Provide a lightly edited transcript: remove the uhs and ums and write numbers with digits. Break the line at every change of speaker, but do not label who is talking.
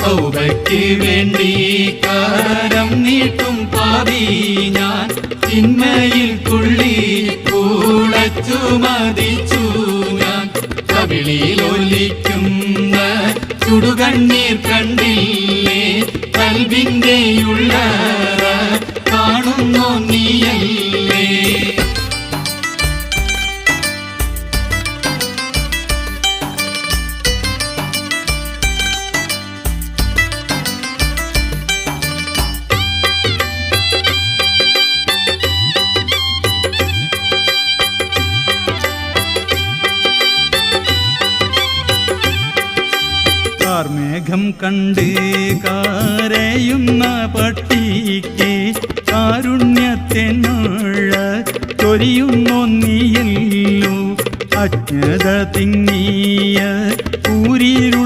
തൗബയ്ക്ക് വേണ്ടി കരം നീട്ടും പാപി ഞാൻ. തിന്മയിൽ തുള്ളി കൂളച്ചു മതിച്ചു ഞാൻ. കവിളിലൊലിക്കുന്ന ചുടുകണ്ണീർ കണ്ടില്ലേ? കൽബിന്റെ ഉള്ളറ കാണുന്നു നീയല്ലേ?
കാർമേഘം കണ്ട് കരയുന്ന പട്ടിക്ക് കാരുണ്യത്തിനുള്ള ചൊരിയുന്നു നീയല്ലോ. അജ്ഞത തിങ്ങിയ ഊരിരു